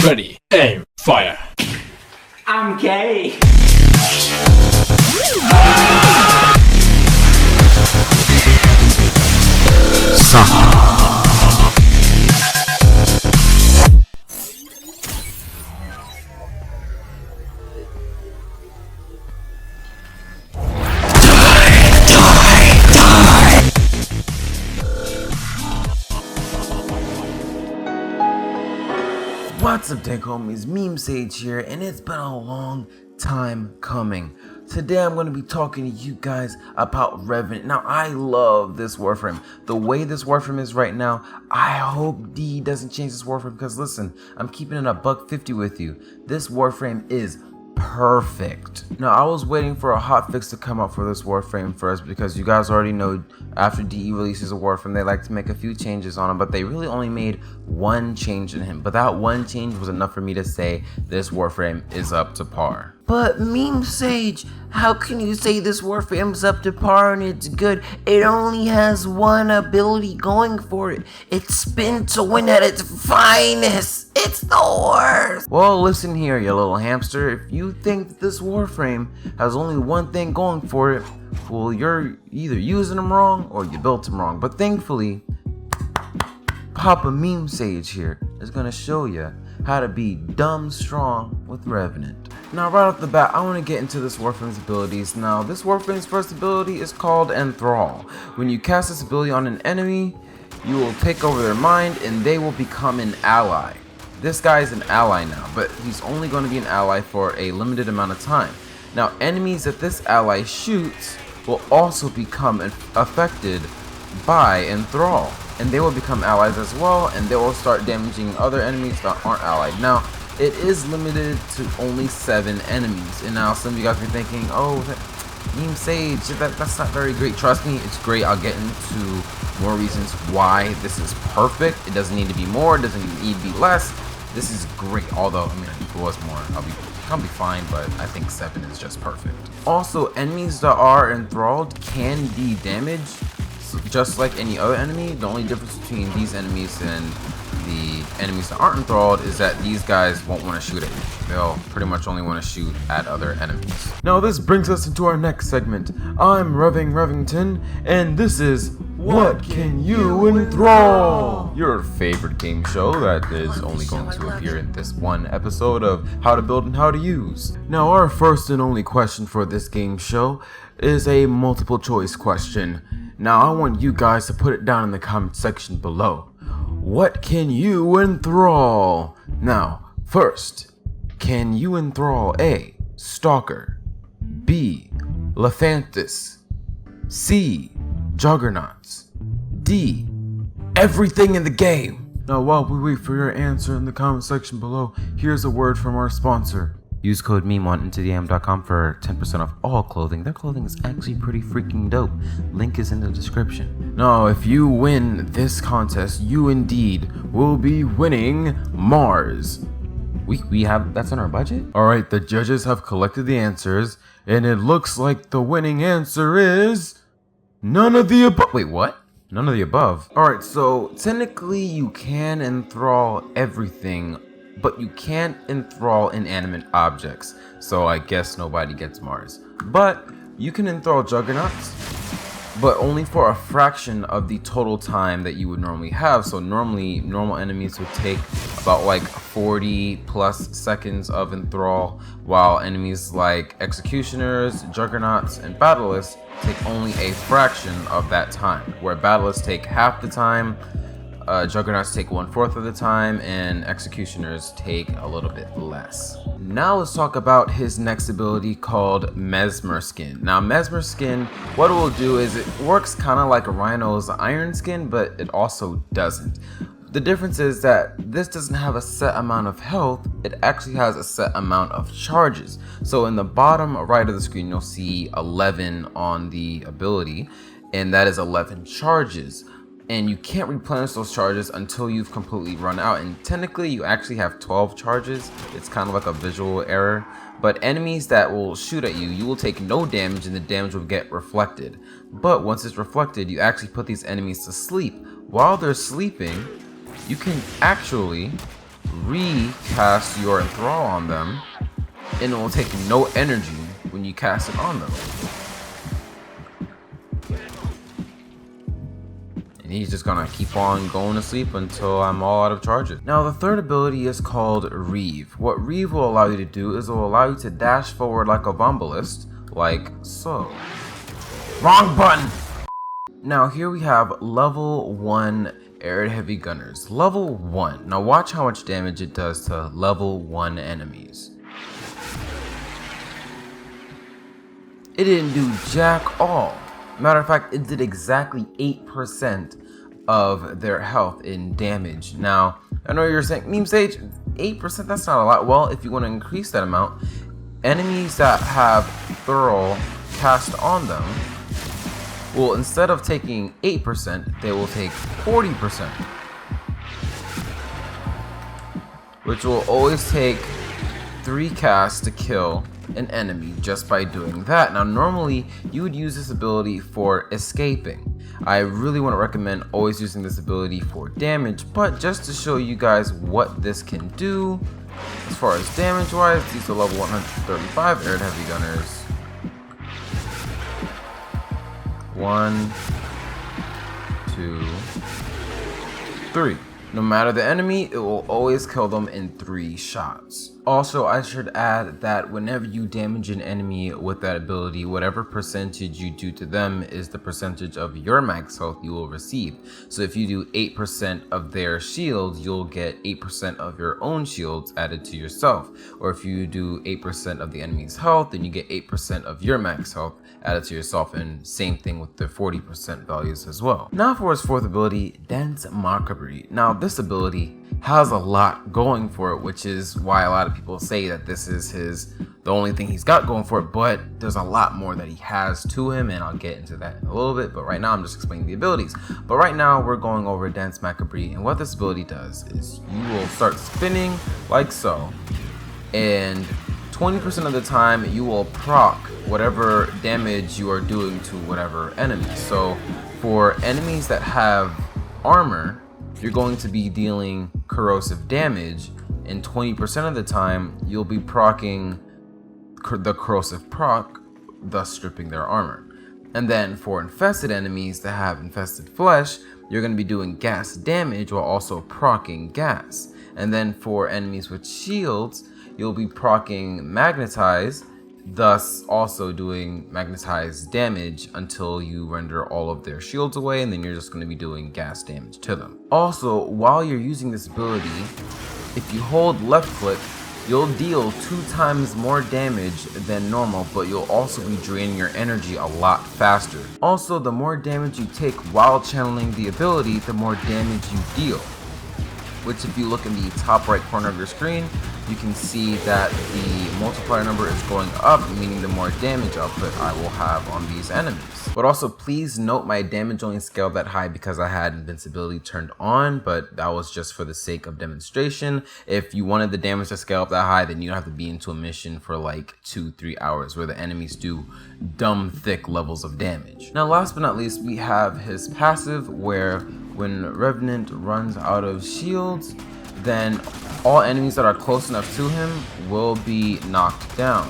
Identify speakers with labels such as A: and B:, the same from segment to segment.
A: Ready, aim, fire.
B: I'm gay.
C: What's up, Dank homies? Meme Sage here, and it's been a long time coming. Today I'm going to be talking to you guys about Revenant. Now, I love this Warframe. The way this Warframe is right now, I hope D doesn't change this Warframe, because listen, I'm keeping it a $150 with you. This Warframe is perfect. Now, I was waiting for a hotfix to come out for this Warframe first, because you guys already know after DE releases a Warframe, they like to make a few changes on him, but they really only made one change in him. But that one change was enough for me to say this Warframe is up to par. But Meme Sage, how can you say this Warframe's up to par and it's good? It only has one ability going for it. It's Spin to Win at its finest. It's the worst. Well, listen here, you little hamster. If you think that this Warframe has only one thing going for it, well, you're either using them wrong or you built them wrong. But thankfully, Papa Meme Sage here is going to show you how to be dumb strong with Revenant. Now, right off the bat, I want to get into this Warframe's abilities. Now, this Warframe's first ability is called THRALL. When you cast this ability on an enemy, you will take over their mind and they will become an ally. This guy is an ally now, but he's only going to be an ally for a limited amount of time. Now, enemies that this ally shoots will also become affected by THRALL, and they will become allies as well, and they will start damaging other enemies that aren't allied. Now, it is limited to only 7 enemies, and now some of you guys are thinking, oh, Meme Sage, that's not very great. Trust me, it's great. I'll get into more reasons why this is perfect. It doesn't need to be more, it doesn't need to be less. This is great, although, I mean, if it was more, I'll be fine, but I think 7 is just perfect. Also, enemies that are enthralled can be damaged, just like any other enemy. The only difference between these enemies and the enemies that aren't enthralled is that these guys won't want to shoot at you. They'll pretty much only want to shoot at other enemies. Now, this brings us into our next segment. I'm Revington, and this is What Can You Enthrall? Your favorite game show that is only going to appear in this one episode of How to Build and How to Use. Now, our first and only question for this game show is a multiple choice question. Now, I want you guys to put it down in the comment section below. What can you enthrall? Now, first, can you enthrall A, Stalker, B, Lathantis, C, Juggernauts, D, everything in the game? Now, while we wait for your answer in the comment section below, here's a word from our sponsor. Use code MEME on intodm.com for 10% off all clothing. Their clothing is actually pretty freaking dope. Link is in the description. Now, if you win this contest, you indeed will be winning Mars. We have, that's on our budget? Alright, the judges have collected the answers, and it looks like the winning answer is none of the above. Wait, what? None of the above. Alright, so technically you can enthrall everything, but you can't enthrall inanimate objects, so I guess nobody gets Mars. But you can enthrall Juggernauts, but only for a fraction of the total time that you would normally have. So normally, normal enemies would take about like 40 plus seconds of enthrall, while enemies like Executioners, Juggernauts, and Battleists take only a fraction of that time, where Battleists take half the time, Juggernauts take 1/4 of the time, and Executioners take a little bit less. Now let's talk about his next ability called Mesmer Skin. Now, Mesmer Skin, what it will do is it works kind of like a Rhino's Iron Skin, but it also doesn't. The difference is that this doesn't have a set amount of health, it actually has a set amount of charges. So in the bottom right of the screen, you'll see 11 on the ability, and that is 11 charges. And you can't replenish those charges until you've completely run out, and technically you actually have 12 charges. It's kind of like a visual error, but enemies that will shoot at you, you will take no damage and the damage will get reflected. But once it's reflected, you actually put these enemies to sleep. While they're sleeping, you can actually cast your enthrall on them, and it will take no energy when you cast it on them. And he's just gonna keep on going to sleep until I'm all out of charges. Now the third ability is called Reeve. What Reeve will allow you to do is it will allow you to dash forward like a Vombalist, like so. Wrong button! Now here we have level 1 air heavy gunners. Level 1. Now watch how much damage it does to level 1 enemies. It didn't do jack all. Matter of fact, it did exactly 8% of their health in damage. Now, I know you're saying, Meme Sage, 8%, that's not a lot. Well, if you want to increase that amount, enemies that have THRALL cast on them, well, instead of taking 8%, they will take 40%. Which will always take 3 casts to kill an enemy just by doing that. Now normally you would use this ability for escaping. I really want to recommend always using this ability for damage, but just to show you guys what this can do as far as damage wise, these are level 135 air heavy gunners. 1, 2, 3. No matter the enemy, it will always kill them in 3 shots. Also, I should add that whenever you damage an enemy with that ability, whatever percentage you do to them is the percentage of your max health you will receive. So if you do 8% of their shields, you'll get 8% of your own shields added to yourself. Or if you do 8% of the enemy's health, then you get 8% of your max health added to yourself, and same thing with the 40% values as well. Now for his fourth ability, Dense Mockery. Now this ability has a lot going for it, which is why a lot of people say that this is the only thing he's got going for it, but there's a lot more that he has to him, and I'll get into that in a little bit. But right now I'm just explaining the abilities. But right now we're going over Dense Mockery, and what this ability does is you will start spinning like so, and 20% of the time you will proc whatever damage you are doing to whatever enemy. So for enemies that have armor, you're going to be dealing corrosive damage, and 20% of the time you'll be proccing the corrosive proc, thus stripping their armor. And then for infested enemies that have infested flesh, you're going to be doing gas damage while also proccing gas. And then for enemies with shields, you'll be proccing magnetize, thus also doing magnetized damage until you render all of their shields away, and then you're just going to be doing gas damage to them. Also, while you're using this ability, if you hold left click, you'll deal 2 times more damage than normal, but you'll also be draining your energy a lot faster. Also, the more damage you take while channeling the ability, the more damage you deal. Which, if you look in the top right corner of your screen, you can see that the multiplier number is going up, meaning the more damage output I will have on these enemies. But also, please note my damage only scaled that high because I had invincibility turned on, but that was just for the sake of demonstration. If you wanted the damage to scale up that high, then you have to be into a mission for like 2-3 hours where the enemies do dumb thick levels of damage. Now last but not least, we have his passive, where when Revenant runs out of shields, then all enemies that are close enough to him will be knocked down.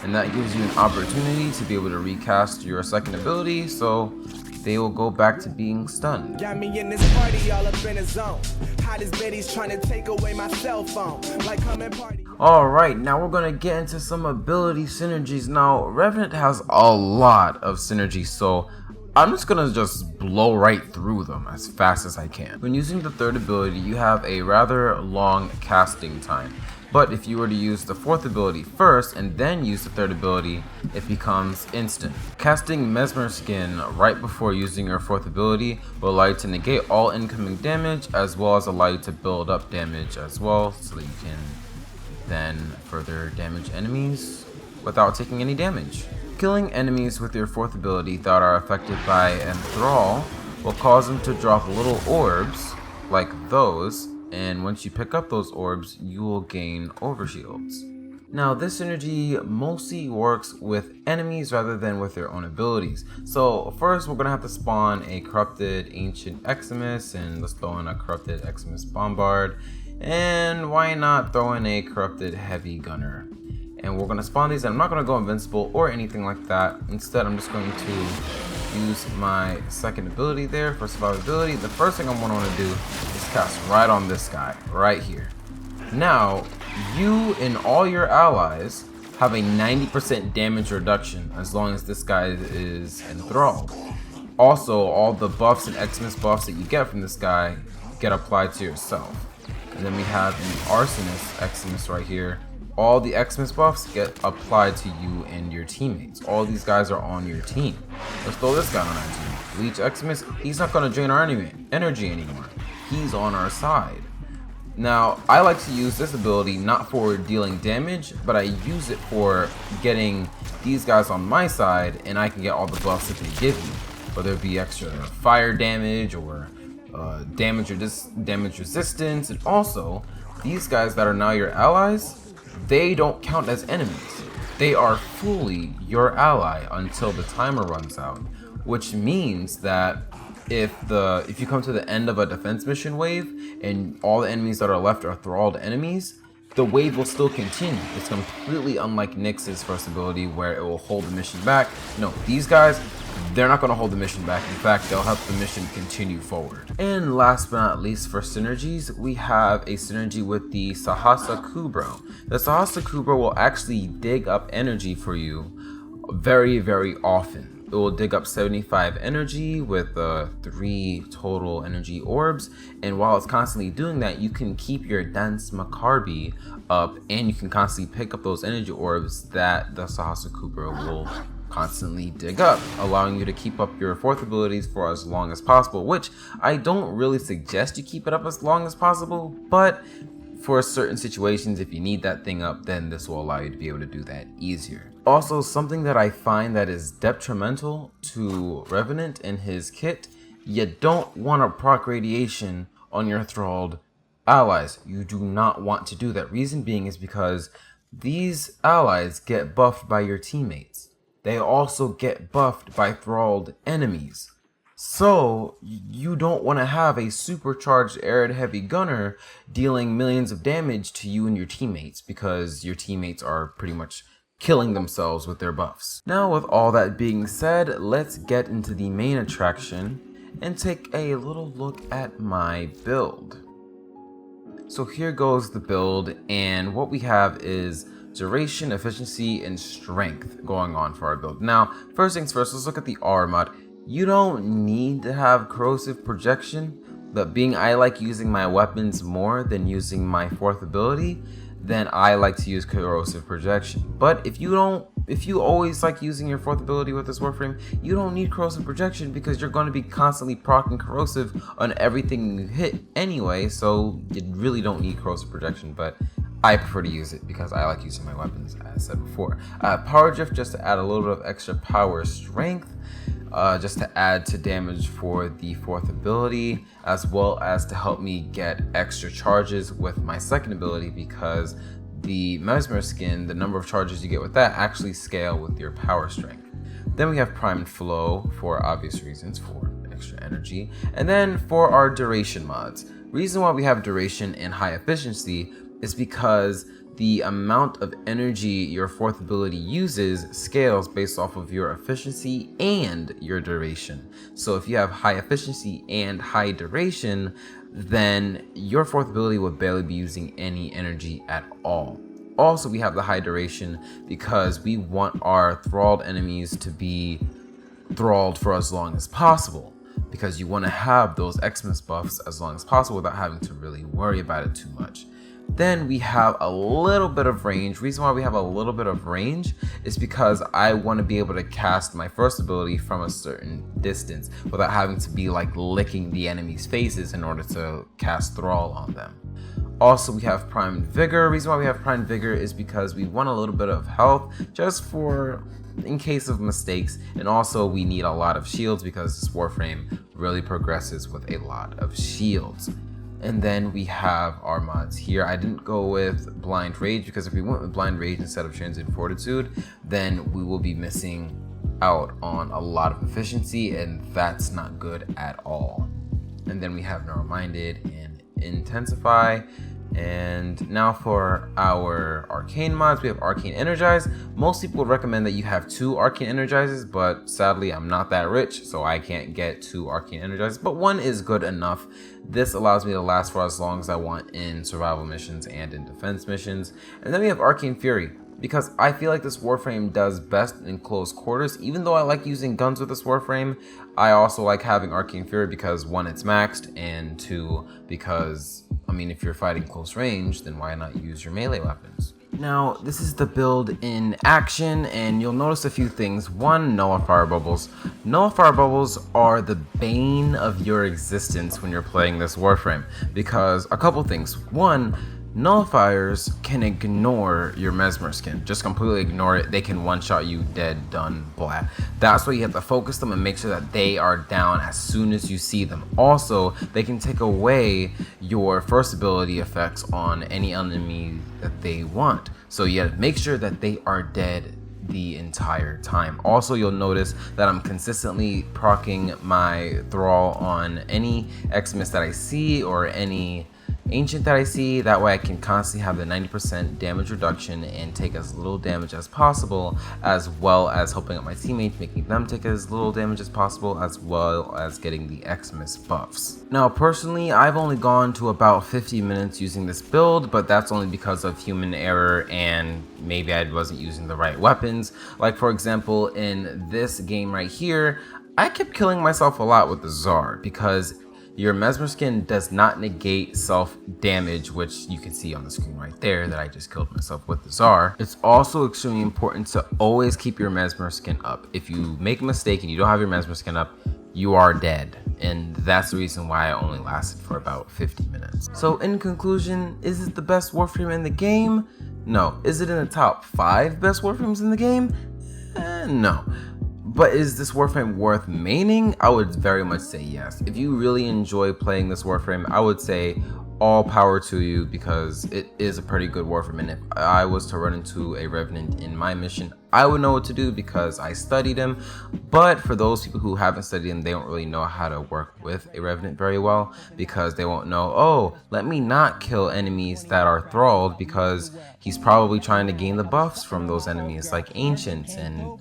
C: And that gives you an opportunity to be able to recast your second ability, so they will go back to being stunned.
A: Got me in this party all up in a zone. Hottest Betty's trying to take away my cell phone. Like come and party.
C: Alright, now we're going to get into some ability synergies. Now, Revenant has a lot of synergies, so I'm just gonna blow right through them as fast as I can. When using the third ability, you have a rather long casting time. But if you were to use the fourth ability first and then use the third ability, it becomes instant. Casting Mesmer Skin right before using your fourth ability will allow you to negate all incoming damage, as well as allow you to build up damage as well, so that you can then further damage enemies without taking any damage. Killing enemies with your fourth ability that are affected by Enthrall will cause them to drop little orbs like those, and once you pick up those orbs, you will gain overshields. Now this synergy mostly works with enemies rather than with their own abilities. So first we're going to have to spawn a corrupted Ancient Eximus, and let's throw in a corrupted Eximus Bombard. And why not throw in a corrupted heavy gunner? And we're gonna spawn these. I'm not gonna go invincible or anything like that. Instead, I'm just going to use my second ability there for survivability. The first thing I'm gonna want to do is cast right on this guy right here. Now, you and all your allies have a 90% damage reduction as long as this guy is enthralled. Also, all the buffs and Xmas buffs that you get from this guy get applied to yourself. And then we have the Arsonist Xmas right here. All the Xmas buffs get applied to you and your teammates. All these guys are on your team. Let's throw this guy on our team. Leech Xmas, he's not going to drain our energy anymore. He's on our side. Now, I like to use this ability not for dealing damage, but I use it for getting these guys on my side, and I can get all the buffs that they give me, whether it be extra fire damage or damage resistance. And also, these guys that are now your allies, they don't count as enemies. They are fully your ally until the timer runs out, which means that if you come to the end of a defense mission wave and all the enemies that are left are thralled enemies, the wave will still continue. It's completely unlike Nyx's first ability where it will hold the mission back. No, these guys, they're not going to hold the mission back. In fact, they'll help the mission continue forward. And last but not least, for synergies, we have a synergy with the Sahasa Kubro. The Sahasa Kubro will actually dig up energy for you very, very often. It will dig up 75 energy with 3 total energy orbs, and while it's constantly doing that, you can keep your Dense Macarbi up, and you can constantly pick up those energy orbs that the Sahasa Kubro will constantly dig up, allowing you to keep up your 4th abilities for as long as possible, which I don't really suggest you keep it up as long as possible, but for certain situations, if you need that thing up, then this will allow you to be able to do that easier. Also, something that I find that is detrimental to Revenant and his kit, you don't want to proc radiation on your thralled allies. You do not want to do that. Reason being is because these allies get buffed by your teammates. They also get buffed by thralled enemies. So, you don't want to have a supercharged arid heavy gunner dealing millions of damage to you and your teammates, because your teammates are pretty much killing themselves with their buffs. Now, with all that being said, let's get into the main attraction and take a little look at my build. So here goes the build, and what we have is duration, efficiency, and strength going on for our build. Now, first things first, let's look at the R mod. You don't need to have corrosive projection, but being I like using my weapons more than using my 4th ability, then I like to use corrosive projection. But if you always like using your 4th ability with this Warframe, you don't need corrosive projection because you're going to be constantly proccing corrosive on everything you hit anyway, so you really don't need corrosive projection, but I prefer to use it because I like using my weapons, as I said before. Power Drift, just to add a little bit of extra power strength, just to add to damage for the 4th ability, as well as to help me get extra charges with my 2nd ability, because the Mesmer skin, the number of charges you get with that actually scale with your power strength. Then we have Prime and Flow for obvious reasons, for extra energy. And then for our duration mods. Reason why we have duration and high efficiency is because the amount of energy your 4th ability uses scales based off of your efficiency and your duration. So if you have high efficiency and high duration, then your 4th ability will barely be using any energy at all. Also, we have the high duration because we want our thralled enemies to be thralled for as long as possible, because you want to have those Xmas buffs as long as possible without having to really worry about it too much. Then we have a little bit of range. Reason why we have a little bit of range is because I want to be able to cast my 1st ability from a certain distance without having to be like licking the enemy's faces in order to cast Thrall on them. Also, we have Prime Vigor. Reason why we have Prime Vigor is because we want a little bit of health just for in case of mistakes, and also we need a lot of shields because this Warframe really progresses with a lot of shields. And then we have our mods here. I didn't go with Blind Rage because if we went with Blind Rage instead of Transient Fortitude, then we will be missing out on a lot of efficiency, and that's not good at all. And then we have Narrow-Minded and Intensify. And now for our arcane mods, we have arcane energize. Most people would recommend that you have 2 arcane energizes, but sadly I'm not that rich, so I can't get 2 arcane energizes, but 1 is good enough. This allows me to last for as long as I want in survival missions and in defense missions. And then we have arcane fury, because I feel like this Warframe does best in close quarters. Even though I like using guns with this Warframe, I also like having arcane fury because 1, it's maxed, and 2, because I mean, if you're fighting close range, then why not use your melee weapons? Now, this is the build in action, and you'll notice a few things. 1, nullifier bubbles. Nullifier bubbles are the bane of your existence when you're playing this Warframe, because a couple things. 1, nullifiers can ignore your mesmer skin. Just completely ignore it. They can one-shot you, dead, done, blah. That's why you have to focus them and make sure that they are down as soon as you see them. Also, they can take away your first ability effects on any enemy that they want. So you have to make sure that they are dead the entire time. Also, you'll notice that I'm consistently proccing my thrall on any Xmas that I see or any ancient that I see. That way I can constantly have the 90% damage reduction and take as little damage as possible, as well as helping out my teammates, making them take as little damage as possible, as well as getting the Xmas buffs. Now personally, I've only gone to about 50 minutes using this build, but that's only because of human error and maybe I wasn't using the right weapons. Like for example, in this game right here, I kept killing myself a lot with the Tsar because your mesmer skin does not negate self damage, which you can see on the screen right there that I just killed myself with the Tsar. It's also extremely important to always keep your mesmer skin up. If you make a mistake and you don't have your mesmer skin up, you are dead. And that's the reason why I only lasted for about 50 minutes. So in conclusion, is it the best Warframe in the game? No. Is it in the top 5 best Warframes in the game? No. But is this Warframe worth maining? I would very much say yes. If you really enjoy playing this Warframe, I would say all power to you because it is a pretty good Warframe. And if I was to run into a Revenant in my mission, I would know what to do because I studied him. But for those people who haven't studied him, they don't really know how to work with a Revenant very well because they won't know, oh, let me not kill enemies that are thralled because he's probably trying to gain the buffs from those enemies like ancients and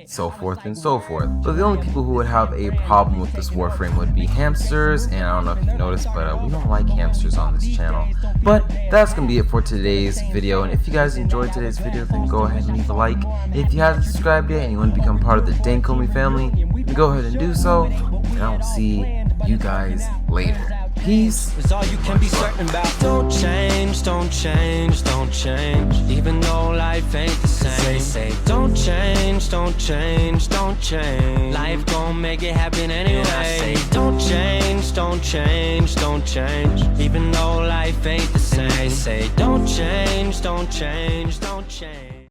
C: so forth and so forth. So the only people who would have a problem with this Warframe would be hamsters, and I don't know if you noticed, but we don't like hamsters on this channel. But that's gonna be it for today's video, and if you guys enjoyed today's video, then go ahead and leave a like. If you haven't subscribed yet and you want to become part of the Dank family, then go ahead and do so, and I'll see you guys later. Peace.
D: Is all you can be certain about. Don't change, don't change, don't change. Even though life ain't the same. Say, don't change, don't change, don't change. Life gon' make it happen anyway. And I say, don't change, don't change, don't change. Even though life ain't the same. Say, don't change, don't change, don't change.